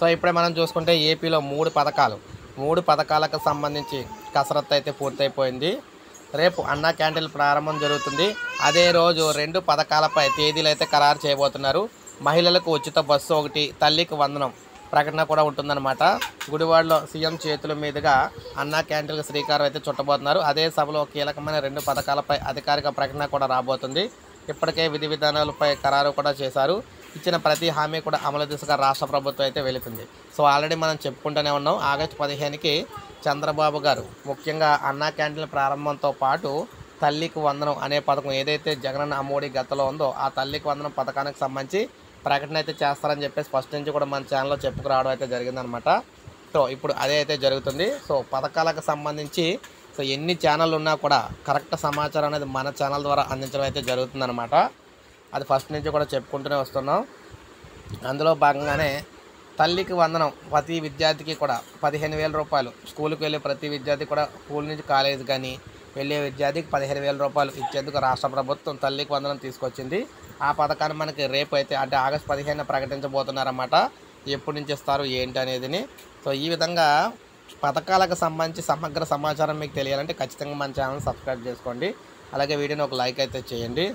So ఇప్పుడే మనం చూసుకుంటే ఏపీలో 3 పథకాలకు సంబంధించి కసరత్తు అయితే పూర్తయిపోయింది. రేపు అన్నా క్యాంటీన్ల ప్రారంభం జరుగుతుంది. అదే రోజు 2 పథకాలపై తేదీలు అయితే ఖరారు చేయబోతున్నారు. మహిళలకు ఉచిత బస్సు ఒకటి, తల్లికి వందనం ప్రకటన కూడా ఉంటుందన్నమాట. గుడివాడలో సీఎం చేతుల మీదుగా అన్నా క్యాంటీన్లకు శ్రీకారం అయితే చుట్టబోతున్నారు. అదే సభలో కీలకమైన 2 పథకాలపై అధికారిక ప్రకటన కూడా రాబోతుంది. ఇప్పటికే విధి విధానాలపై ఖరారు కూడా చేశారు. ఇచ్చిన ప్రతి హామీ కూడా అమలు దిశగా రాష్ట్ర ప్రభుత్వం అయితే వెళుతుంది. సో ఆల్రెడీ మనం చెప్పుకుంటూనే ఉన్నాం. ఆగస్టు 15కి చంద్రబాబు గారు ముఖ్యంగా అన్నా క్యాంటీన్ల ప్రారంభంతో పాటు తల్లికి వందనం అనే పథకం ఏదైతే జగనన్న అమ్మఒడి గతంలో ఉందో ఆ తల్లికి వందనం పథకానికి సంబంధించి ప్రకటన అయితే చేస్తారని చెప్పేసి ఫస్ట్ నుంచి కూడా మన ఛానల్లో చెప్పుకురావడం అయితే జరిగిందనమాట. సో ఇప్పుడు అదే అయితే జరుగుతుంది. సో పథకాలకు సంబంధించి సో ఎన్ని ఛానళ్ళు ఉన్నా కూడా కరెక్ట్ సమాచారం అనేది మన ఛానల్ ద్వారా అందించడం అయితే జరుగుతుందన్నమాట. అది ఫస్ట్ నుంచి కూడా చెప్పుకుంటూనే వస్తున్నాం. అందులో భాగంగానే తల్లికి వందనం ప్రతి విద్యార్థికి కూడా 15,000 రూపాయలు, స్కూల్కి వెళ్ళే ప్రతి విద్యార్థి కూడా స్కూల్ నుంచి కాలేజ్ కానీ వెళ్ళే విద్యార్థికి 15,000 రూపాయలు ఇచ్చేందుకు రాష్ట్ర ప్రభుత్వం తల్లికి వందనం తీసుకొచ్చింది. ఆ పథకాన్ని మనకి రేపు అయితే అంటే ఆగస్టు 15 ప్రకటించబోతున్నారన్నమాట. ఎప్పటి నుంచి ఇస్తారు ఏంటి అనేదిని. సో ఈ విధంగా పథకాలకు సంబంధించి సమగ్ర సమాచారం మీకు తెలియాలంటే ఖచ్చితంగా మన ఛానల్ సబ్స్క్రైబ్ చేసుకోండి. అలాగే వీడియోని ఒక లైక్ అయితే చేయండి.